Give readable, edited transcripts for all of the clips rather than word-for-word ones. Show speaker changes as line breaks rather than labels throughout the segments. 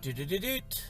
Do-do-do-do-do.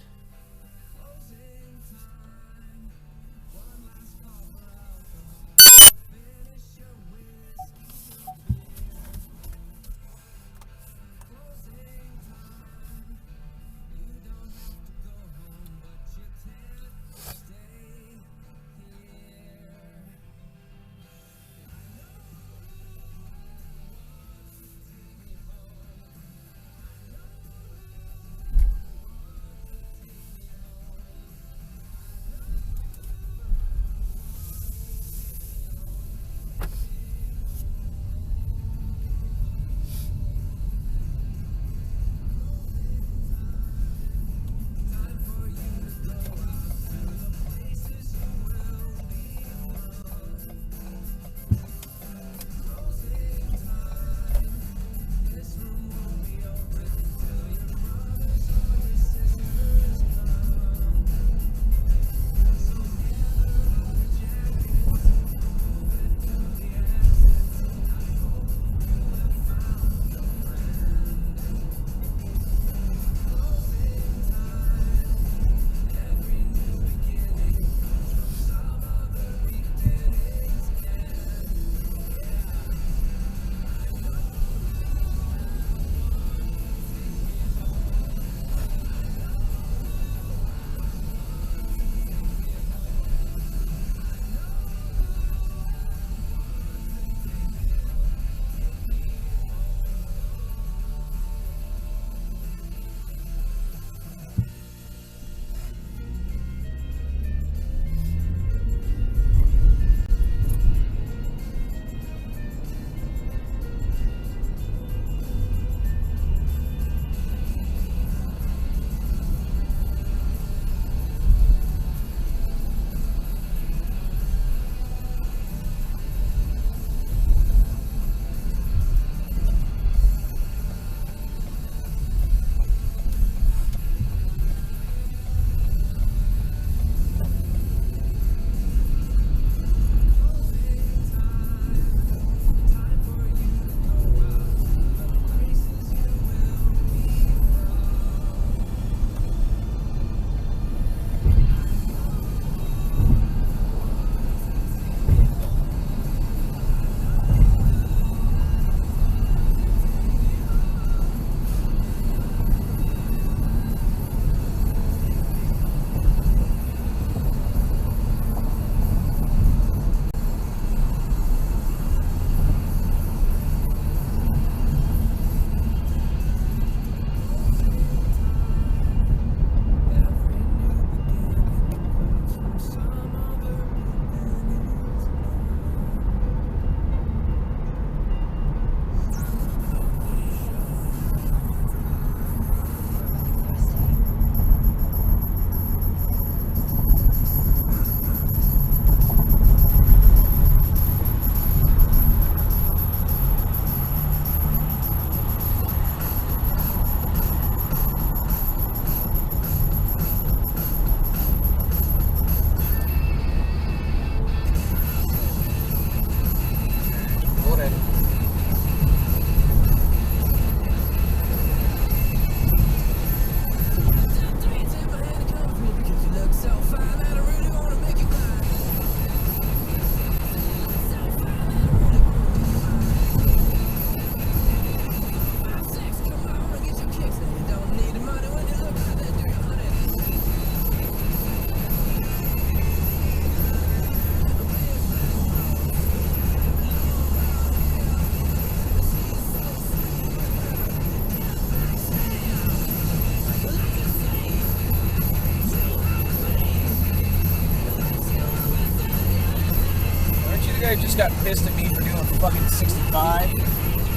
guy just got pissed at me for doing fucking 65.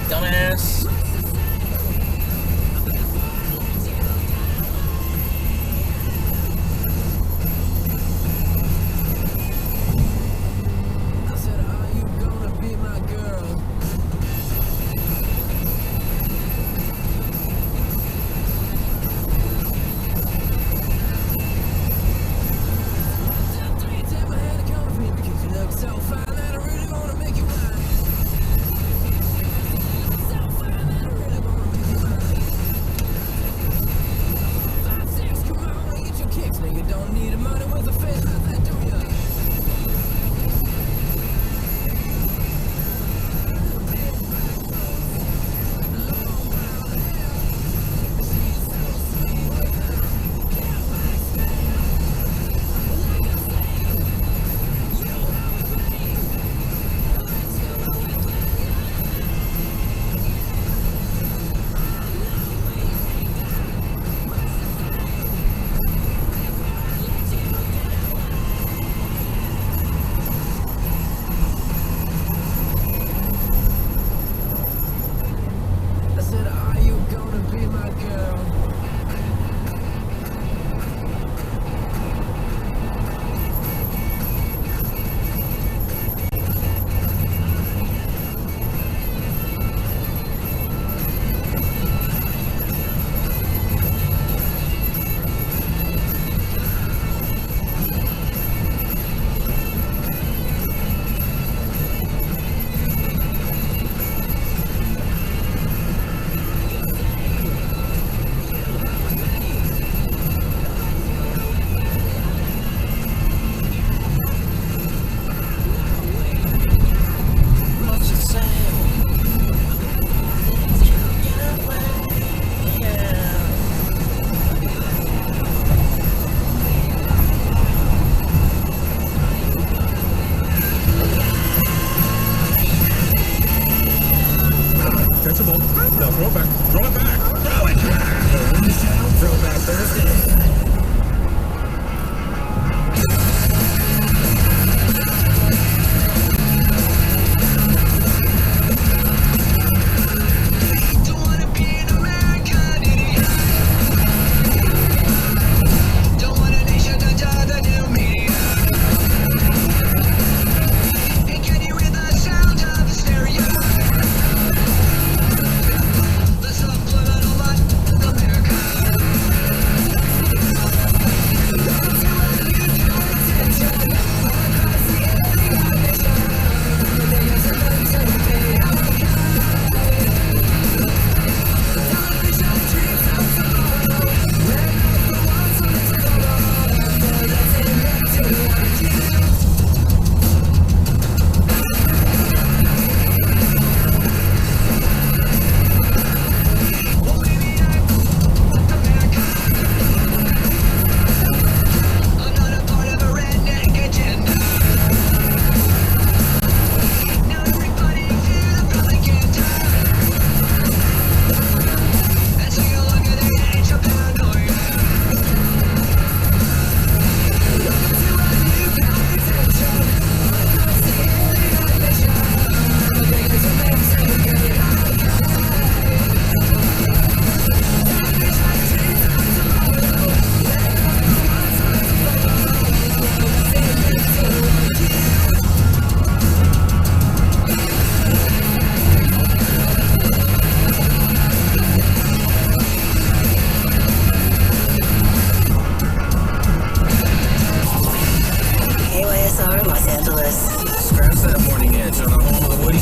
Dumbass.
So fine that I really wanna make you mine. So fine that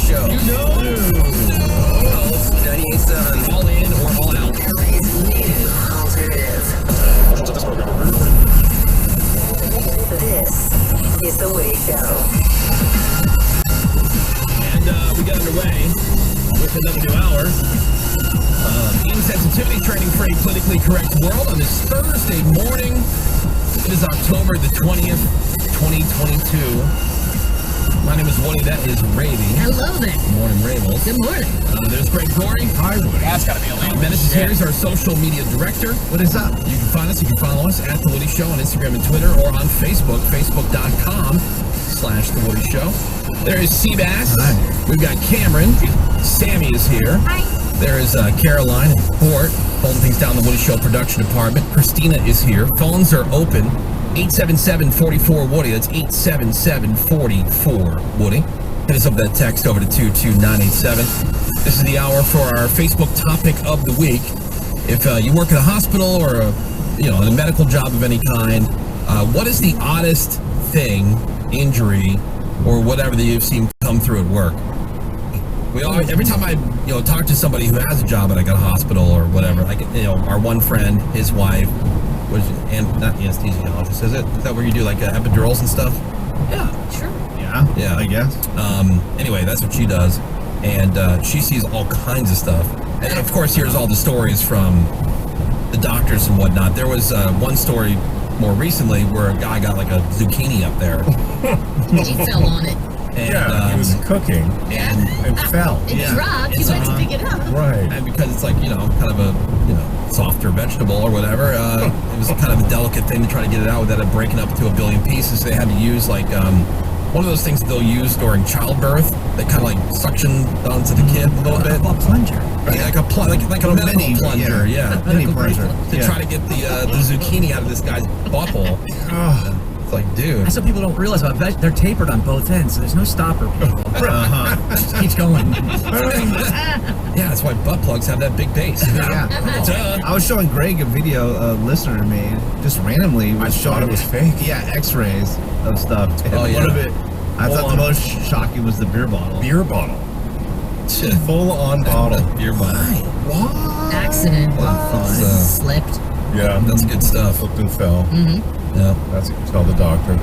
Show.
You know.
Pulse 98.7.
All in or all out.
LA's new alternative. This is The Woody Show.
And we got underway with another new hour. Insensitivity training for a politically correct world on this Thursday morning. It is October the 20th, 2022. My name is Woody. That is Ravy.
Hello there.
Good morning, Ravels.
Good morning.
There's Greg Gorey. Hi, Woody.
That's gotta be a late.
Menace is here. He's our social media director.
What is up?
You can find us. You can follow us at The Woody Show on Instagram and Twitter, or on Facebook, facebook.com/The Woody Show. There is Seabass.
Hi.
We've got Cameron. Sammy is here.
Hi.
There is Caroline and Bort holding things down in the Woody Show production department. Christina is here. Phones are open. 877-44-WOODY. That's 877-44-WOODY. Hit us up that text over to 22987. This is the hour for our Facebook topic of the week. If you work at a hospital or in a medical job of any kind, what is the oddest thing, injury, or whatever that you've seen come through at work? Every time I talk to somebody who has a job at like a hospital or whatever, like our one friend, his wife was not anesthesiologist, is it? Is that where you do like epidurals and stuff?
Yeah, sure.
Yeah, I guess.
Anyway, that's what she does, and she sees all kinds of stuff, and of course hears all the stories from the doctors and whatnot. There was one story more recently where a guy got like a zucchini up there.
He fell on it.
And,
he was cooking and fell.
It dropped. He went to pick it up.
Right.
And because it's like, kind of a, softer vegetable or whatever, it was kind of a delicate thing to try to get it out without it breaking up into a billion pieces. They had to use like one of those things that they'll use during childbirth that kind of like suction onto the kid a little bit.
A plunger.
Yeah, like a medical
mini,
plunger, yeah.
Mini plunger.
To try to get the zucchini out of this guy's butthole. It's like, dude.
That's what people don't realize about veg. They're tapered on both ends, so there's no stopper. Just keeps going.
Yeah, that's why butt plugs have that big base.
Yeah. I was showing Greg a video a listener made, just randomly.
I thought it was fake.
Yeah, x-rays of stuff. And one of it, I thought the most shocking was the beer bottle.
Beer bottle. Full on bottle.
Beer bottle.
What?
Accident. Slipped.
Yeah.
That's good stuff.
Slipped and fell.
Mm-hmm.
Yeah.
That's what you tell the doctor.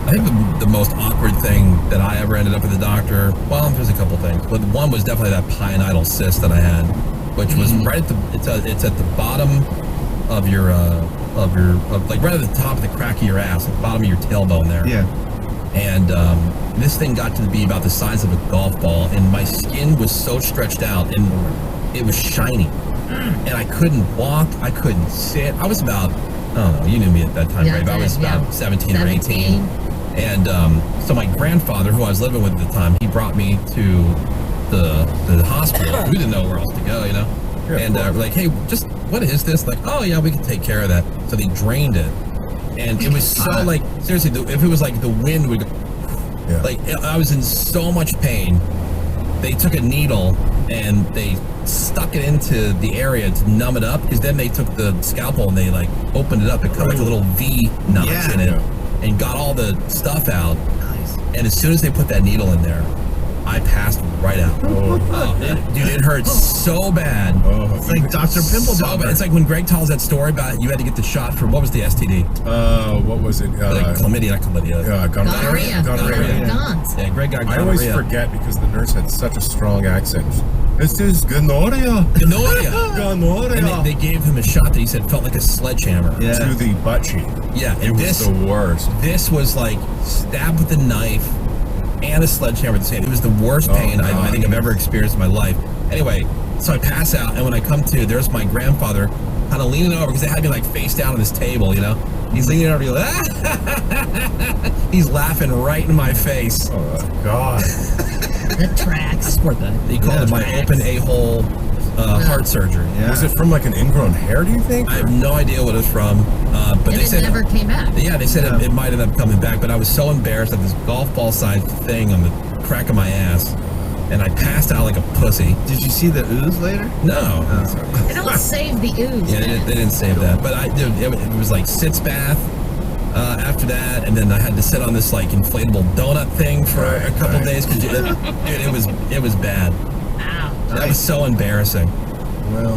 I think the most awkward thing that I ever ended up with the doctor, well, there's a couple things, but one was definitely that pineidal cyst that I had, which was right at it's at the bottom of your like right at the top of the crack of your ass, at the bottom of your tailbone there.
Yeah.
And this thing got to be about the size of a golf ball, and my skin was so stretched out, and it was shiny, and I couldn't walk, I couldn't sit. I was about, I don't know, you knew me at that time, right? I was about 17 or 18. And so my grandfather, who I was living with at the time, he brought me to the hospital. We didn't know where else to go,
Yeah,
and we're like, hey, just what is this? Like, oh yeah, we can take care of that. So they drained it, and it was so like, seriously, if it was like the wind would go, like I was in so much pain. They took a needle and they stuck it into the area to numb it up, because then they took the scalpel and they like opened it up and cut like a little V notch in it and got all the stuff out.
Nice.
And as soon as they put that needle in there, I passed right out. Dude, it hurt so bad.
It's like Dr. Pimple
So bad. It's like when Greg tells that story about you had to get the shot for, what was the STD?
What was it?
Chlamydia, not chlamydia.
Gonorrhea.
Gonorrhea.
Gons.
Yeah, Greg got
I
gonorrhea.
always forget because the nurse had such a strong accent. This is gonorrhea.
Gonorrhea.
Gonorrhea.
And they gave him a shot that he said felt like a sledgehammer.
Yeah.
To the butt cheek.
Yeah,
It
and
was the worst.
This was like stabbed with a knife and a sledgehammer at the same. It was the worst pain I think I've ever experienced in my life. Anyway, so I pass out, and when I come to, there's my grandfather kind of leaning over, because they had me like face down on this table, He's leaning over, he's laughing right in my face.
Oh, God.
The tracks.
Support that.
He called it my open a-hole heart surgery.
Yeah.
Was it from like an ingrown hair, do you think?
I have no idea what it's from, but
And
they
it
said
never came back.
Yeah, they said it might end up coming back, but I was so embarrassed at this golf ball sized thing on the crack of my ass, and I passed out like a pussy.
Did you see the ooze later?
No.
They don't save the ooze.
Yeah, they didn't save that. But it was like sitz bath, after that, and then I had to sit on this like inflatable donut thing for a couple days because it was bad.
Ow.
That was so embarrassing.
Well,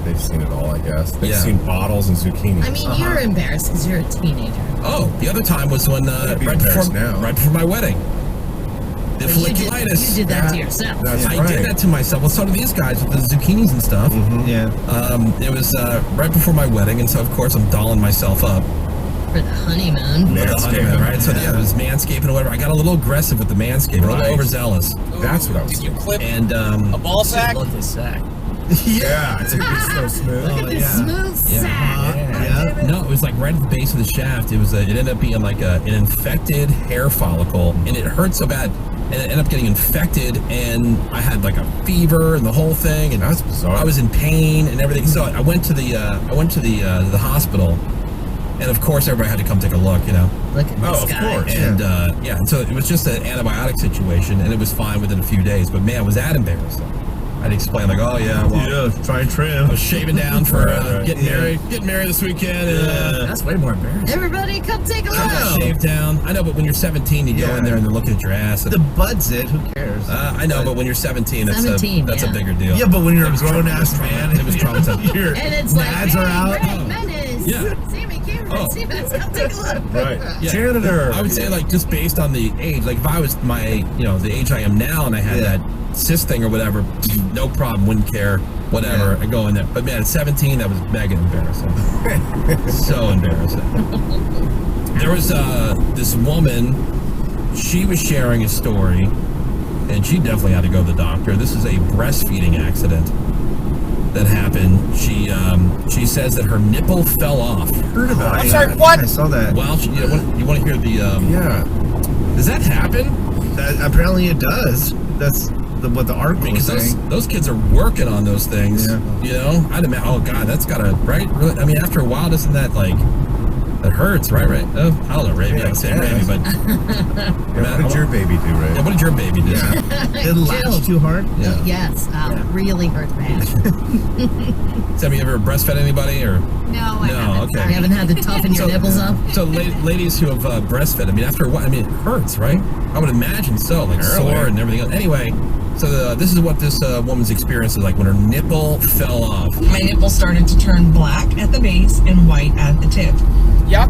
they've seen it all, I guess. They've
Yeah.
seen bottles and zucchini.
I mean, you're embarrassed because you're a teenager.
Oh, the other time was when
be
right
embarrassed now.
before my wedding. The
But
folliculitis.
you did that to yourself.
That's
I
right.
did that to myself. Well, so do these guys with the zucchinis and stuff.
Yeah.
It was right before my wedding, and so of course I'm dolling myself up
For the honeymoon.
for the honeymoon, right? So yeah, it was manscaping or whatever. I got a little aggressive with the manscaping, a little
Right.
overzealous,
That's what I was
Did you
thinking.
clip
and
a ball sack?
Love this sack.
Yeah, it's so smooth.
Look at this
yeah.
smooth sack.
Yeah.
no, it was like right at the base of the shaft. It was it ended up being like an infected hair follicle, and it hurt so bad. And it ended up getting infected, and I had like a fever and the whole thing, and
That's bizarre.
I was in pain and everything. So I went to the hospital, and of course everybody had to come take a look, you know.
Look at
Oh,
this
of
guy.
course.
And and so it was just an antibiotic situation, and it was fine within a few days. But man, was that embarrassing? I'd explain like, oh yeah, well,
Yeah, try and
I
trim.
was shaving down for
Right.
getting married this weekend. And,
That's way more embarrassing.
Everybody come take a
I got
look.
shaved down. I know, but when you're 17, you go
Yeah.
in there and they're looking at your ass.
The bud's it. Who cares?
I know, but when you're 17, that's
17,
a
yeah.
bigger deal.
Yeah, but when you're
It
a
was
grown
trauma-
ass man,
it was traumatizing.
Your
And it's like,
nads
hey,
are out.
Greg Menace.
Yeah.
Sammy Cameron.
Oh.
See, let's come take a look.
Right.
Yeah.
Janitor.
I would say like just based on the age, like if I was the age I am now and I had
Yeah.
that cyst thing or whatever, no problem, wouldn't care, whatever.
Yeah.
I go in there. But man, at 17, that was mega embarrassing. So embarrassing. There was this woman, she was sharing a story, and she definitely had to go to the doctor. This is a breastfeeding accident that happened. She says that her nipple fell off.
Heard about
I'm
it.
sorry,
Yeah,
what?
I saw that.
Well, you want to hear the?
Yeah.
Does that happen?
Apparently it does. That's what the article was
Because
saying.
those kids are working on those things.
Yeah.
You know, I'd imagine. Oh God, that's gotta right. Really, I mean, after a while, doesn't that like? It hurts, right? Right? Oh, I don't know, Ravy.
Yeah,
I'm saying
yeah.
Ravy, but
Yeah, what did your baby do, Ray?
yeah, what did your baby do?
Yeah. It latched
Jill.
too hard.
Yeah.
Yes, really hurt bad.
Have you ever breastfed anybody or?
No, I
No,
haven't.
okay.
You haven't had to toughen your nipples up?
So ladies who have breastfed, I mean, after a while, I mean, it hurts, right? I would imagine so, like sore and everything else. Anyway, so this is what this woman's experience is like when her nipple fell off.
My nipple started to turn black at the base and white at the tip.
Yup.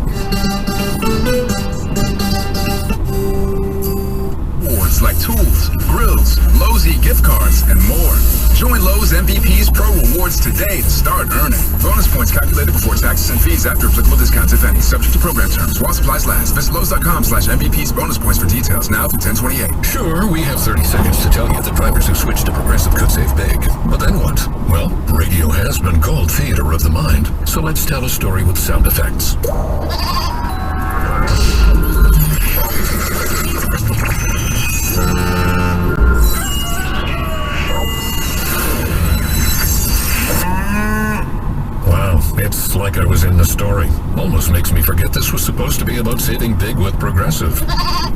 Rewards like tools, grills, Lowe's gift cards, and more. Join Lowe's MVP's Pro Rewards today to start earning. Bonus points calculated before taxes and fees after applicable discounts, if any. Subject to program terms. While supplies last. Visit Lowe's.com/MVP's bonus points for details. Now through 10/28.
Sure, we have 30 seconds to tell you the drivers who switched to Progressive could save big. But then what? Well, radio has been called theater of the mind. So let's tell a story with sound effects. Wow, it's like I was in the story. Almost makes me forget this was supposed to be about saving big with Progressive.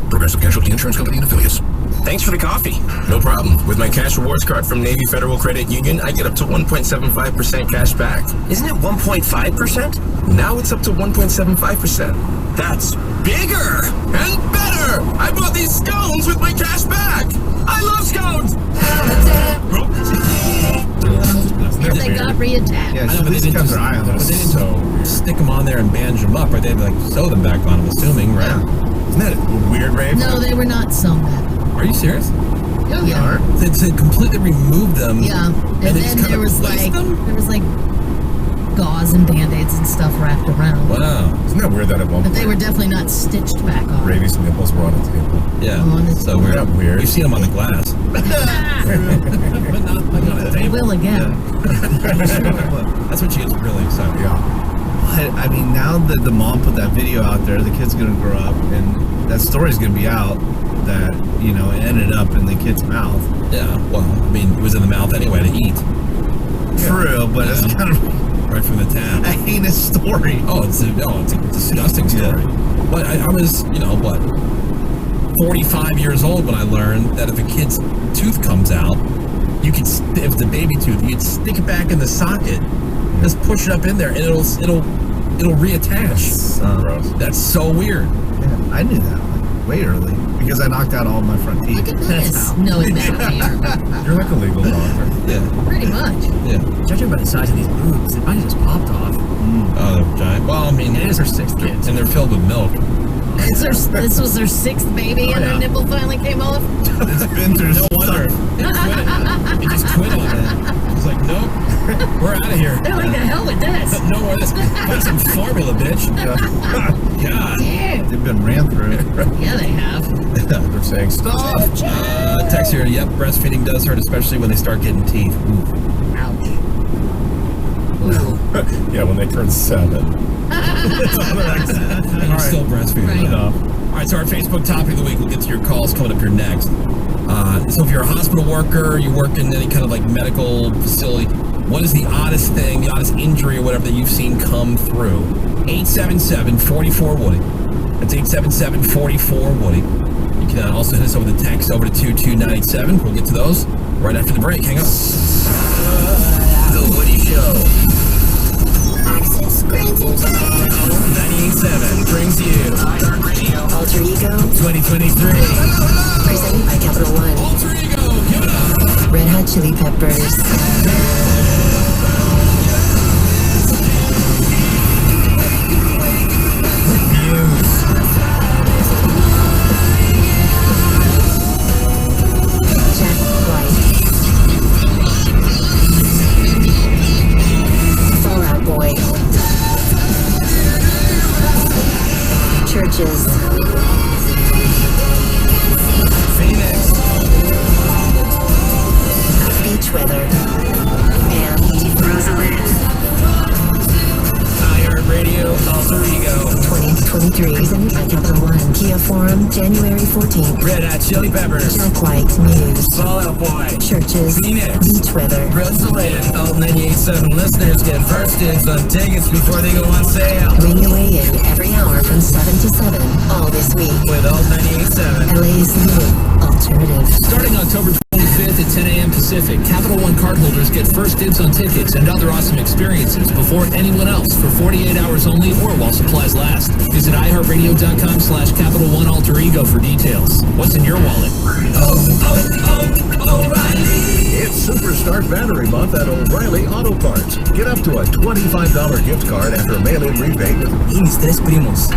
Progressive Casualty Insurance Company and Affiliates.
Thanks for the coffee.
No problem.
With my cash rewards card from Navy Federal Credit Union, I get up to 1.75% cash back. Isn't it 1.5%? Now it's up to 1.75%. That's bigger and better. I bought these scones with my cash back. I love scones.
And they got reattached.
Yeah,
I know,
so
but they
these
didn't
kept
just,
their eye on
but
us.
they didn't just stick them on there and bandage them up, right? They'd like sew them back on, I'm assuming, right?
Isn't that weird, Ray?
No, they were not sewn back.
Are you serious?
Oh,
They
yeah.
are.
They completely removed them.
Yeah. And
they just
then
kind
there
of
was
replaced them?
there was like gauze and band-aids and stuff wrapped around.
Wow.
Isn't that weird that at one
But
point
they were definitely not stitched back on.
Ravy's nipples were on the table?
Yeah.
Oh, and it's
So weird.
Isn't that weird?
You've seen them on the glass. But not like on a
They
table.
will again.
That's what she gets really excited.
Yeah.
But I mean, now that the mom put that video out there, the kid's gonna grow up, and that story's gonna be out that it ended up in the kid's mouth.
Yeah. Well, I mean, it was in the mouth anyway to eat.
For real, but it's kind of
Right from the tap.
a heinous story.
Oh, it's a disgusting story. But I was, 45 years old when I learned that if a kid's tooth comes out, you could, if the baby tooth, you could stick it back in the socket, just push it up in there, and it'll it'll reattach.
Gross.
That's so weird.
Yeah, I knew that way early because I knocked out all my front teeth.
Look at this. Knowing that here.
You're like a legal doctor.
Yeah.
Pretty much.
Yeah.
Judging by the size of these boobs, it might have just popped off.
Oh, they're giant. Well, I mean,
It is her 6th kid.
and they're filled with milk.
This was their 6th baby, and their nipple finally came off.
It's been through
No wonder. He just quit on it. He's like, nope, we're out of here.
They're like, the hell with this.
No more of this. Find some formula, bitch. God.
Damn.
They've been ran through.
Yeah, they have.
They're saying stop.
Text here. Yep, breastfeeding does hurt, especially when they start getting teeth. Ooh.
Ouch. Ooh.
Yeah, when they turn 7.
And you're still breastfeeding.
Right.
All right, so our Facebook topic of the week, we'll get to your calls coming up here next. So if you're a hospital worker, you work in any kind of like medical facility, what is the oddest thing, the oddest injury or whatever that you've seen come through? 877-44-WOODY. That's 877-44-WOODY. You can also hit us over the text over to 22987. We'll get to those right after the break. Hang on. The Woody Show.
Access granted.
98.7 brings you
Alter Ego.
2023.
Presented by Capital One.
Alter Ego, give it up.
Red Hot Chili Peppers. Jack White. Fallout Boy. Churches.
Phoenix.
Beach Weather. And Rosalind.
iHeartRadio, Alter Ego.
2023. Presented by Capital One. Kia Forum, January 14th.
Red Hot Chili Peppers.
Jack White, Muse.
Fallout Boy.
Churches.
Phoenix.
Beach Weather.
Rosalind. All 98.7 listeners get first dibs on tickets before they go on sale.
Ring your way in every hour from 7 to 7. All this week.
With all 98.7.
LA's new alternative.
Starting October 25th at 10 a.m. Pacific, Capital One cardholders get first dibs on tickets and other awesome experiences before anyone else for 48 hours only or while supplies last. Visit iHeartRadio.com/Capital One Alter Ego for details. What's in your wallet? O'Reilly!
It's Superstart Battery Month at O'Reilly Auto Parts. Get up to a $25 gift card after mail-in rebate with
Y mis tres primos.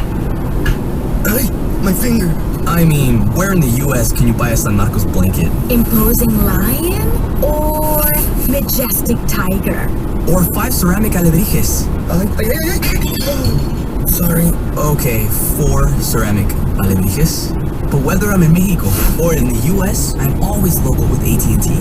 Ay, my finger. I mean, where in the U.S. can you buy a San Marcos blanket?
Imposing lion or majestic tiger?
Or 5 ceramic alebrijes? Sorry. Okay, 4 ceramic alebrijes. But whether I'm in Mexico or in the U.S., I'm always local with AT&T.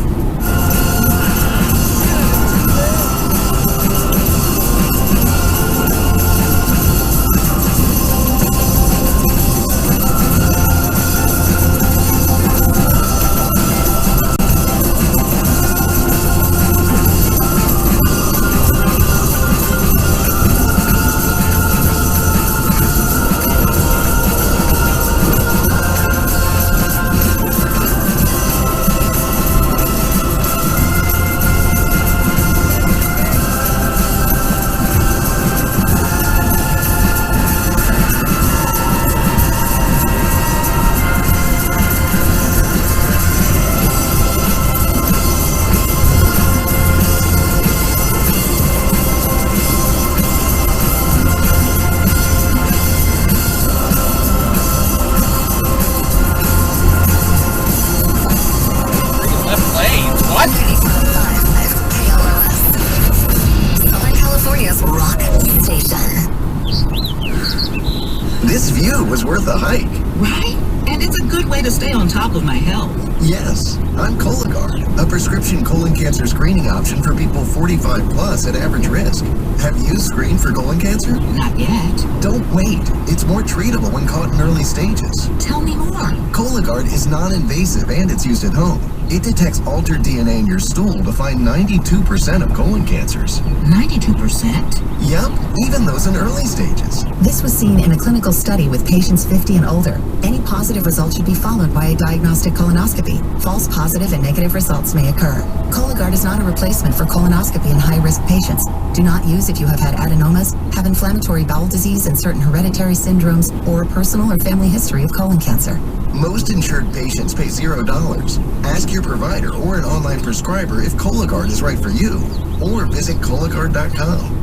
This view was worth a hike.
Right? And it's a good way to stay on top of my health.
Yes, I'm Cologuard, a prescription colon cancer screening option for people 45 plus at average risk. Have you screened for colon cancer?
Not yet.
Don't wait. It's more treatable when caught in early stages.
Tell me more.
Cologuard is non-invasive and it's used at home. It detects altered DNA in your stool to find 92% of colon cancers.
92%?
Yup, even those in early stages.
This was seen in a clinical study with patients 50 and older. Any positive result should be followed by a diagnostic colonoscopy.
colonoscopy. False positive and negative results may occur. Cologuard is not a replacement for colonoscopy in high-risk patients. Do not use if you have had adenomas, have inflammatory bowel disease and certain hereditary syndromes, or a personal or family history of colon cancer.
Most insured patients pay $0. Ask your provider or an online prescriber if Cologuard is right for you, or visit Cologuard.com.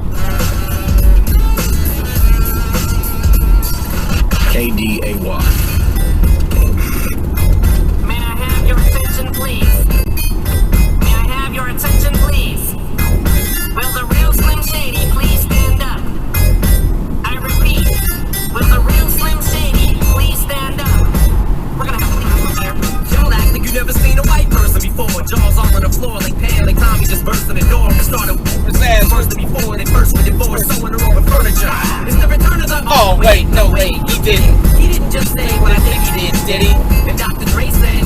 KDAY.
May I have your attention, please? May I have your attention, please? Will the real Slim Shady please stand up? I repeat, will the real Slim Shady please stand up? We're gonna have to leave here.
Y'all act like you never seen a white person before. Jaws all on the floor like Pam, like Tommy just burst in the door and started his ass first before they first with divorce, sewing her over furniture. It's the return of the.
Oh, wait, no, wait, he didn't.
He didn't just say what I think he did he?
And Dr. Dre said,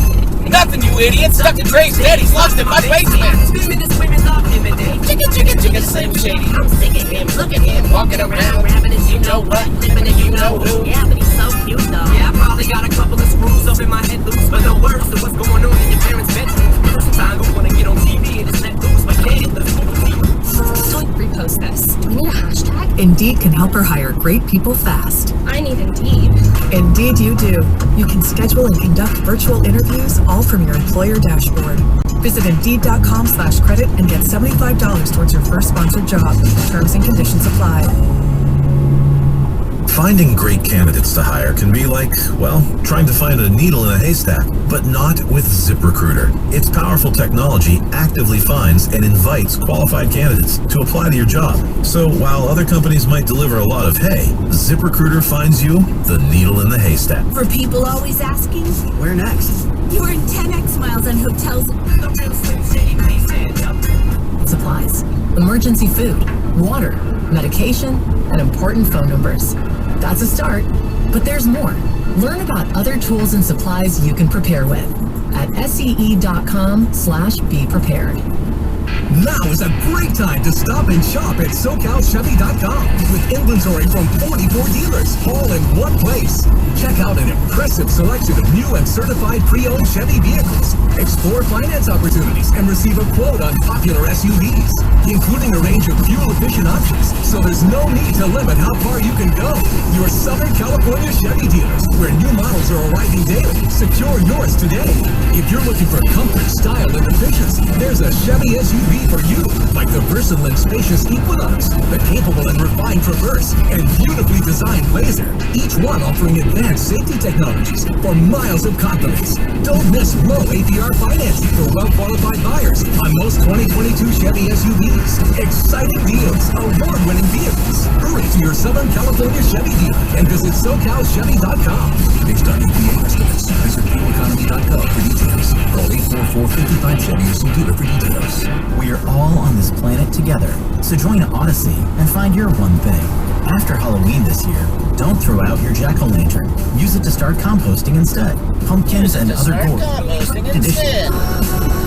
nothing, you idiots. Dr. Dre's dead. He's lost in my basement.
Feminist women love him and they
Chicken, Slim Shady.
I'm sick of him. Look at him
Walking around,
rapping as you know what, living as you know who. Yeah, but he's so cute though.
Yeah, I probably got a couple of screws up in my head loose, but no words to what's going on in your parents' bedroom. Sometimes I wanna get on TV and just let loose, but can't.
So repost this.
Do we need a hashtag?
Indeed can help her hire great people fast.
I need Indeed.
Indeed you do. You can schedule and conduct virtual interviews all from your employer dashboard. Visit Indeed.com/credit and get $75 towards your first sponsored job. Terms and conditions apply.
Finding great candidates to hire can be like, well, trying to find a needle in a haystack, but not with ZipRecruiter. Its powerful technology actively finds and invites qualified candidates to apply to your job. So while other companies might deliver a lot of hay, ZipRecruiter finds you the needle in the haystack.
For people always asking,
Where next?
you earn 10x miles on hotels.
The real Slim Shady please stand up.
Supplies, emergency food, water, medication, and important phone numbers. That's a start, but there's more. Learn about other tools and supplies you can prepare with at see.com/be prepared.
Now is a great time to stop and shop at SoCalChevy.com with inventory from 44 dealers, all in one place. Check out an impressive selection of new and certified pre-owned Chevy vehicles. Explore finance opportunities and receive a quote on popular SUVs, including a range of fuel-efficient options, so there's no need to limit how far you can go. Your Southern California Chevy dealers, where new models are arriving daily. Secure yours today. If you're looking for comfort, style, and efficiency, there's a Chevy SUV for you, like the versatile and spacious Equinox, the capable and refined Traverse, and beautifully designed Blazer, each one offering advanced safety technologies for miles of confidence. Don't miss low APR financing for well-qualified buyers on most 2022 Chevy SUVs. Exciting deals, award-winning vehicles. Hurry to your Southern California Chevy dealer and visit SoCalChevy.com. Based on EPA estimates, visit fueleconomy.gov for details. Call 844-55-CHEVY or see dealer for details.
We are all on this planet together, so join Odyssey and find your one thing. After Halloween this year, don't throw out your jack-o'-lantern. Use it to start composting instead. Pumpkins and other gourds.
Composting instead.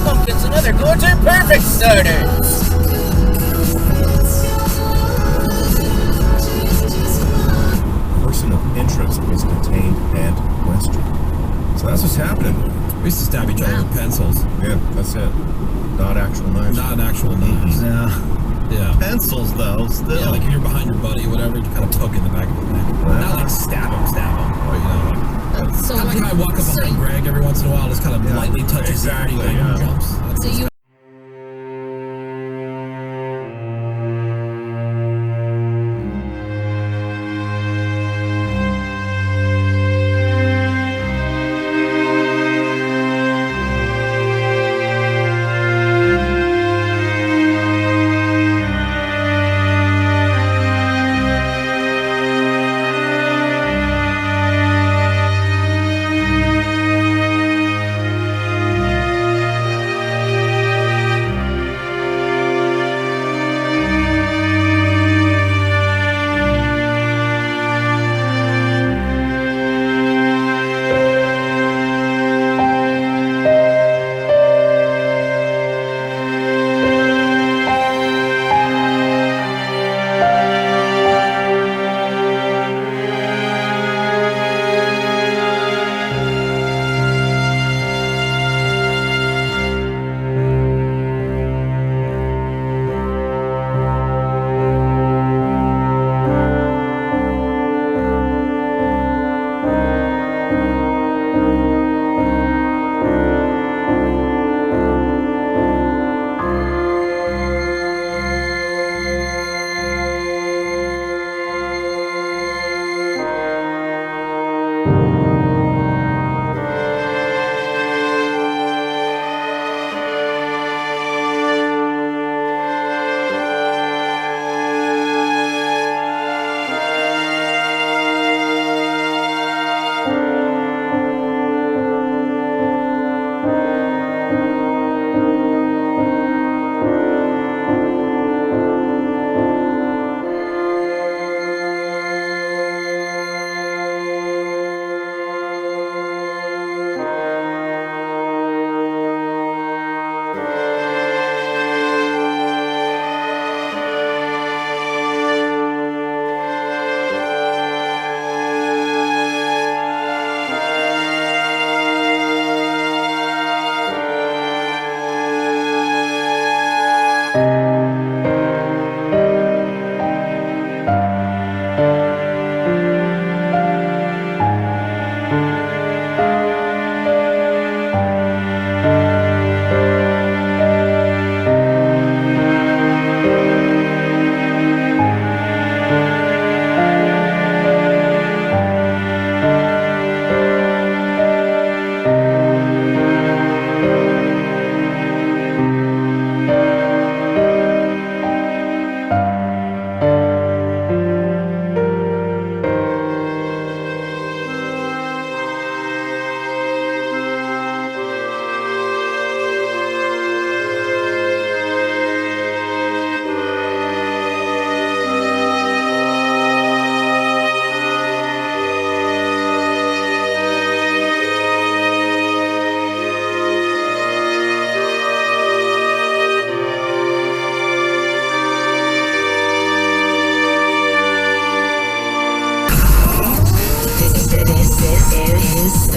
Pumpkins and other gourds are perfect starters.
Person of interest was detained and questioned. So that's what's happening.
We used to stab each other with pencils.
Yeah, that's it. Not actual knives.
Not actual knives. Yeah.
Pencils, though, still.
Yeah, like if you're behind your buddy or whatever, you kind of poke in the back of the neck. Not like stab him. Or, you know.
So
Kind of like I walk up behind Greg every once in a while, just kind of lightly touch his ear and he jumps.
So you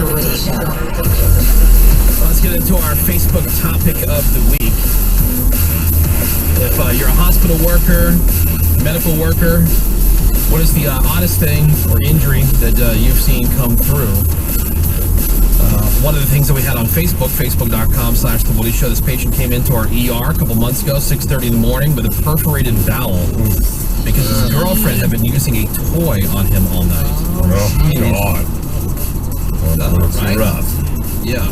The Woody Show.
Let's get into our Facebook topic of the week. If you're a hospital worker, medical worker, what is the oddest thing or injury that you've seen come through? One of the things that we had on Facebook, facebook.com/The Woody Show, this patient came into our ER a couple months ago, 6:30 in the morning, with a perforated bowel because his girlfriend had been using a toy on him all night.
Oh, God. That's
Right?
rough.
Yeah.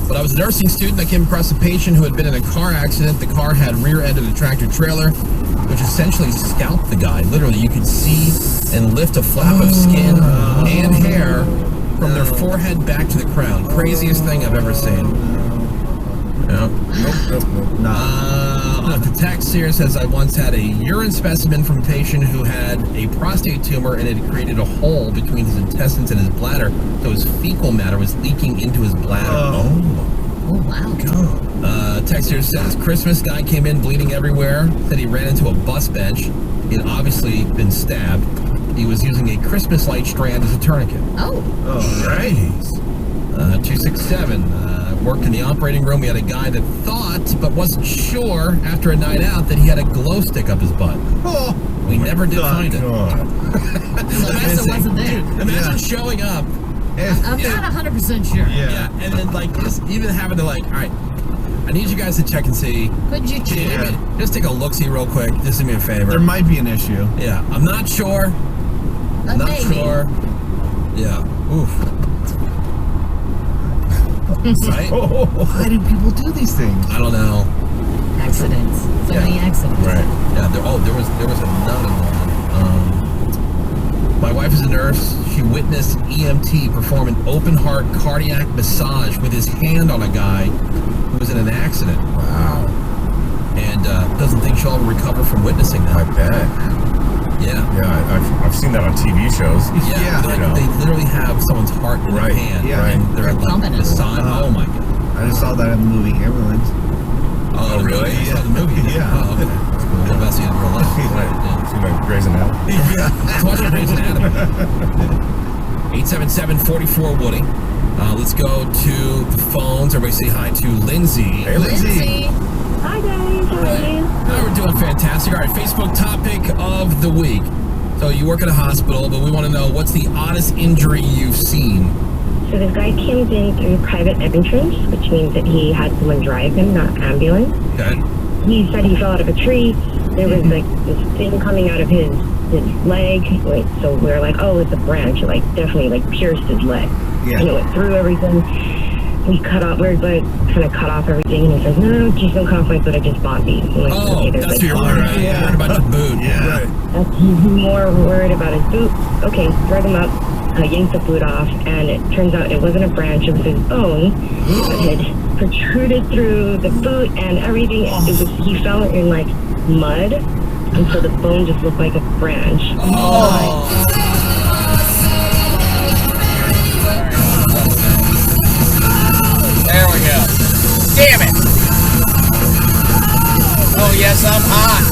But I was a nursing student. I came across a patient who had been in a car accident. The car had rear-ended a tractor trailer, which essentially scalped the guy. Literally, you could see and lift a flap of skin and hair from their forehead back to the crown. Craziest thing I've ever seen. Yeah. The text here says, I once had a urine specimen from a patient who had a prostate tumor and it created a hole between his intestines and his bladder, so his fecal matter was leaking into his bladder.
Oh, wow.
Text here says, Christmas guy came in bleeding everywhere, said he ran into a bus bench. He had obviously been stabbed. He was using a Christmas light strand as a tourniquet.
Oh.
Right. 267. Worked in the operating room. We had a guy that thought, but wasn't sure after a night out, that he had a glow stick up sure. We never did find it.
Wasn't there.
Imagine showing up.
I'm not 100% sure.
Yeah. And then just even having to all right, I need you guys to check and see.
Could you check?
Just take a look-see real quick. Just do me a favor.
There might be an issue.
Yeah, I'm not sure. Not
maybe.
sure. Yeah. Oof. Right?
Why do people do these things?
I don't know.
Accidents. So many accidents.
Right. Yeah. There was another one. My wife is a nurse. She witnessed EMT perform an open-heart cardiac massage with his hand on a guy who was in an accident.
Wow.
And doesn't think she'll ever recover from witnessing that.
I bet.
Yeah.
I've seen that on TV shows.
Yeah. They literally have someone's heart in their hand.
Yeah.
And they're
pumping it.
massaging. Oh my God.
I just saw that in the movie Ambulance.
Oh, really? You saw the movie?
Yeah.
Oh, okay. What about seeing it in real life? Yeah.
Seen like Grey's Anatomy.
Let's watch Grey's Anatomy. 877-44-WOODY. Let's go to the phones. Everybody say hi to Lindsay.
Hey, Lindsay.
Hi, guys. How are you?
We're doing fantastic. All right, Facebook topic of the week. So you work at a hospital, but we want to know, what's the oddest injury you've seen?
So this guy came in through private entrance, which means that he had someone drive him, not ambulance.
Okay.
He said he fell out of a tree. There was like this thing coming out of his leg. So we were like, oh, it's a branch. It definitely pierced his leg.
Yeah.
And it went through everything. We cut off, kind of cut off everything. And he says, no, just don't cut off my boot. I just bought these. I'm like,
Oh,
okay, there's
that's what you're worried about.
Yeah.
Worried about your boot.
Yeah.
Right.
He's more worried about his boot. Okay, drug him up, yanked the boot off, and it turns out it wasn't a branch, it was his bone that had protruded through the boot and everything. He fell in mud, and so the bone just looked like a branch.
There we go. Damn it! Oh yes, I'm hot.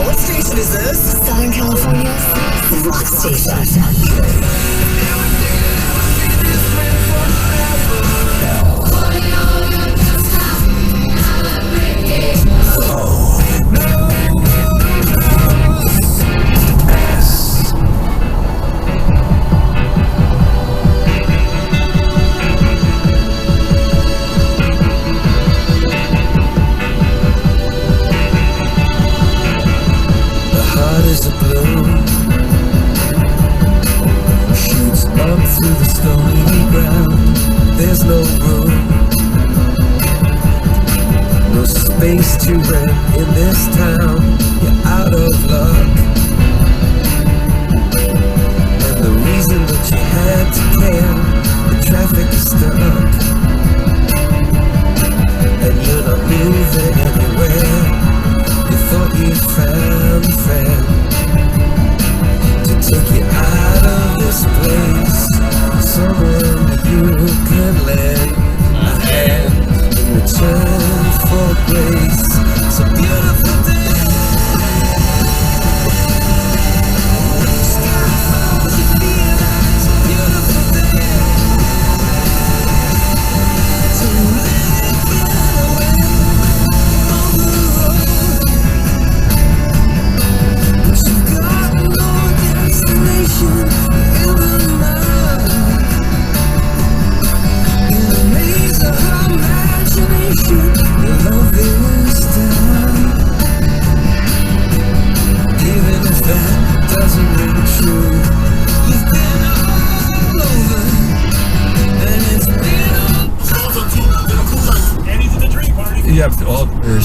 What station is this?
Southern California's Rock Station.
Heart is a blue, shoots up through the stony ground. There's no room, no space to rent in this town. You're out of luck, and the reason that you had to care, the traffic fixed up, and you're not moving anywhere. You thought you found a friend to take you out of this place, someone you can lend a hand in return for grace. It's a beautiful day.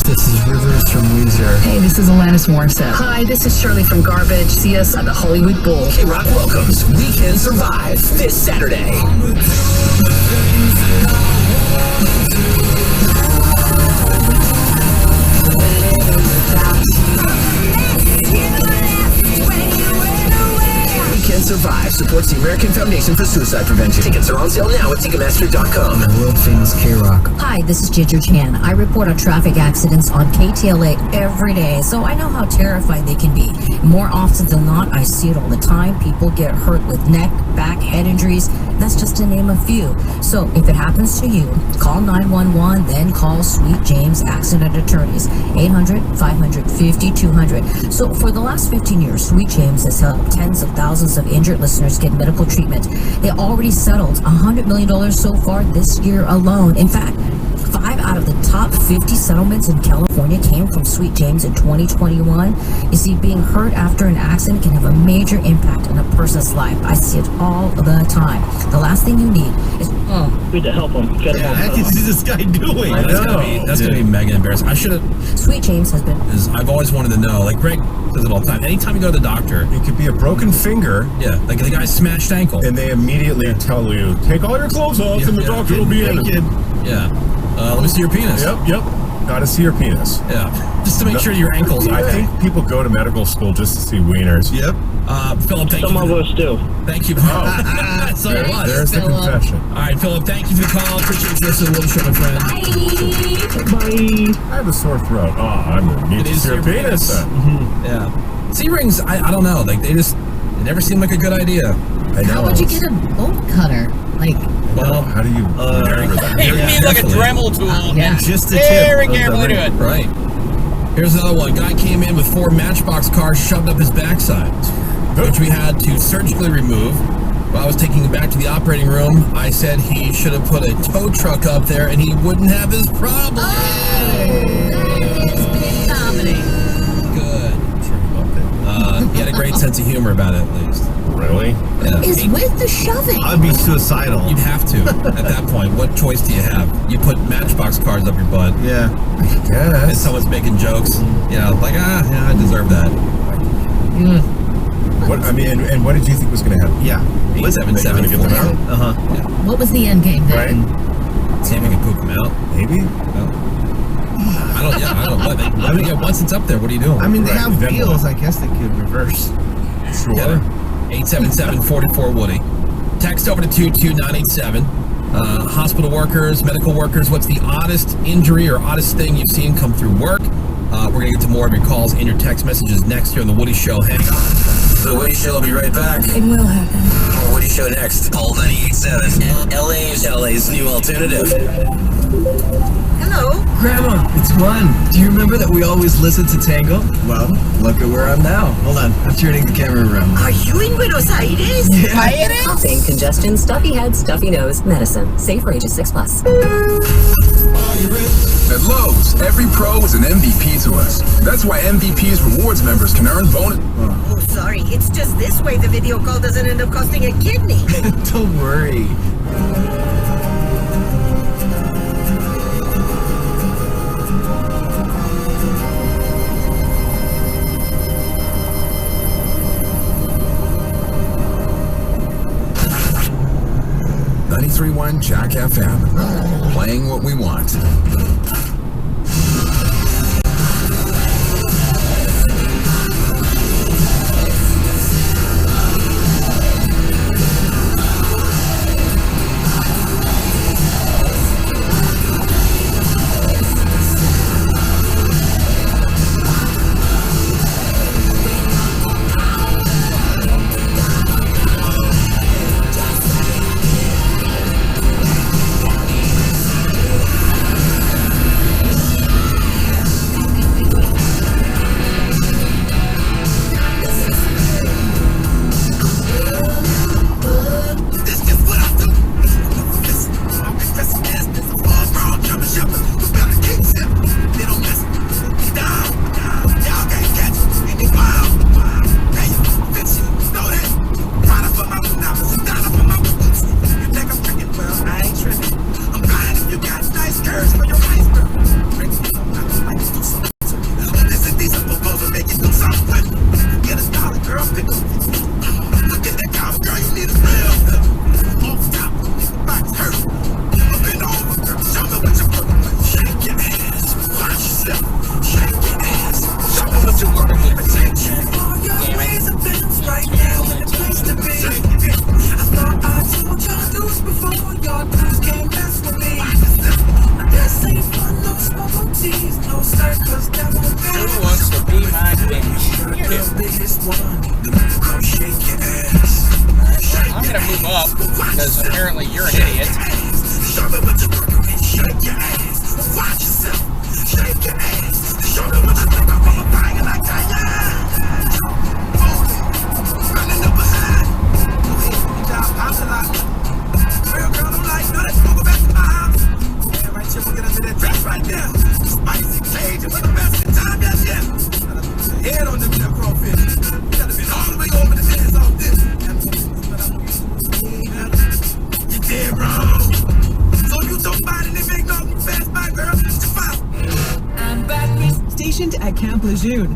This is Rivers from Weezer.
Hey, this is Alanis Morissette. Hi, this is Shirley from Garbage. See us at the Hollywood Bowl.
K-Rock welcomes We Can Survive this Saturday. We Can Survive supports the American Foundation for Suicide Prevention. Tickets are on sale now at Ticketmaster.com.
The world famous K-Rock.
Hi, this is Ginger Chan. I report on traffic accidents on KTLA every day, so I know how terrifying they can be. More often than not, I see it all the time. People get hurt with neck, back, head injuries. That's just to name a few. So if it happens to you, call 911, then call Sweet James Accident Attorneys, 800-550-200. So for the last 15 years, Sweet James has helped tens of thousands of injured listeners get medical treatment. They already settled $100 million so far this year alone. In fact, 5 out of the top 50 settlements in California came from Sweet James in 2021. You see, being hurt after an accident can have a major impact on a person's life. I see it all the time. The last thing you need is
need to help him. Get him
What is this guy doing?
That's gonna be mega embarrassing. I should have.
Sweet James has been.
I've always wanted to know. Like Greg says it all the time. Anytime you go to the doctor,
it could be a broken finger.
Yeah, like the guy's smashed ankle,
and they immediately tell you, take all your clothes off, and the doctor will be in.
Yeah. Let me see your penis.
Yep. Gotta see your penis.
Yeah. Just to make sure your ankles are
I think people go to medical school just to see wieners.
Yep.
Philip, thank you.
Some of us do.
Thank you. So
there's the confession.
All right, Philip, thank you for the call. Appreciate you listening to the show, my friend.
Bye.
I have a sore throat. Oh, I'm gonna need to see your penis.
Yeah. C-rings, I don't know. Like, they never seem like a good idea.
I know. How would you get a bolt cutter? Like,
well,
how do you remember that?
You need like a Dremel tool.
Yeah.
Just the
Very
tip.
carefully do it.
Right. Here's another one. Guy came in with 4 Matchbox cars shoved up his backside, which we had to surgically remove. While I was taking him back to the operating room, I said he should have put a tow truck up there and he wouldn't have his problem.
comedy.
Good. He had a great sense of humor about it, at least.
Really?
Yeah.
Is with the shoving.
I'd be suicidal.
You'd have to. At that point, what choice do you have? You put Matchbox cars up your butt.
Yeah.
And someone's making jokes. You know, like, I deserve that.
What I mean, and what did you think was going to happen?
Yeah.
877
get them out.
Yeah.
What was the end game then?
Right?
See if we can poop them out.
Maybe.
I don't know. Once it's up there, what are you doing?
I mean, they have
then
wheels. I guess they could reverse.
Sure.
Yeah. 877-44-WOODY. Text over to 22987. Hospital workers, medical workers, what's the oddest injury or oddest thing you've seen come through work? We're going to get to more of your calls and your text messages next here on The Woody Show. Hang on. The Woody Show will be right back.
It will happen.
More Woody Show next. Call 98.7. LA's new alternative.
Hello?
Grandma, it's Glenn. Do you remember that we always listened to Tango? Well, look at where I'm now. Hold on, I'm turning the camera around.
Are you in Buenos Aires?
Yeah.
Coughing, congestion, stuffy head, stuffy nose, medicine. Safe for ages 6+.
At Lowe's, every pro is an MVP to us. That's why MVP's rewards members can earn bonus.
Oh, sorry. It's just this way the video call doesn't end up costing a kidney.
Don't worry.
103.1 Jack FM. Playing what we want.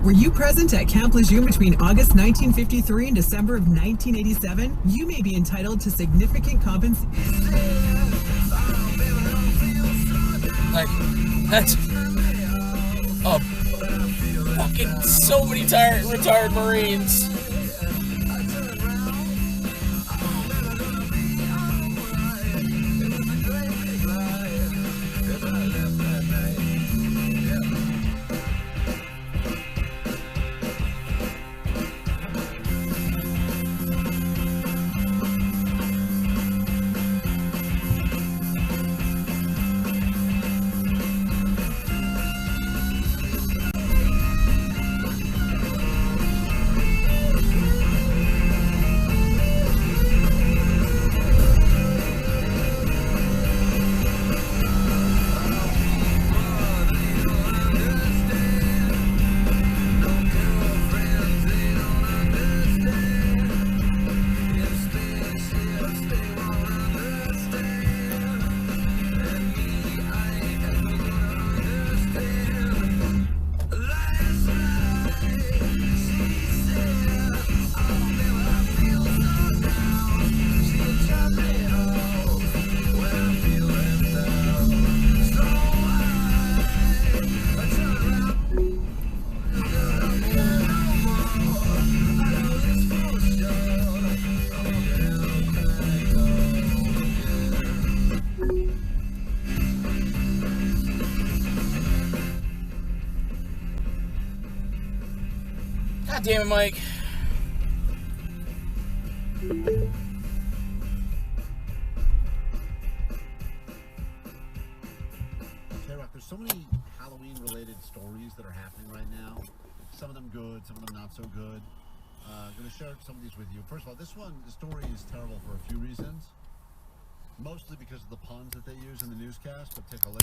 Were you present at Camp Lejeune between August 1953 and December of 1987? You may be entitled to significant compensation.
Like, that's fucking so many retired Marines. God damn it, Mike.
There's so many Halloween-related stories that are happening right now. Some of them good, some of them not so good. I'm going to share some of these with you. First of all, the story is terrible for a few reasons. Mostly because of the puns that they use in the newscast, but take a listen.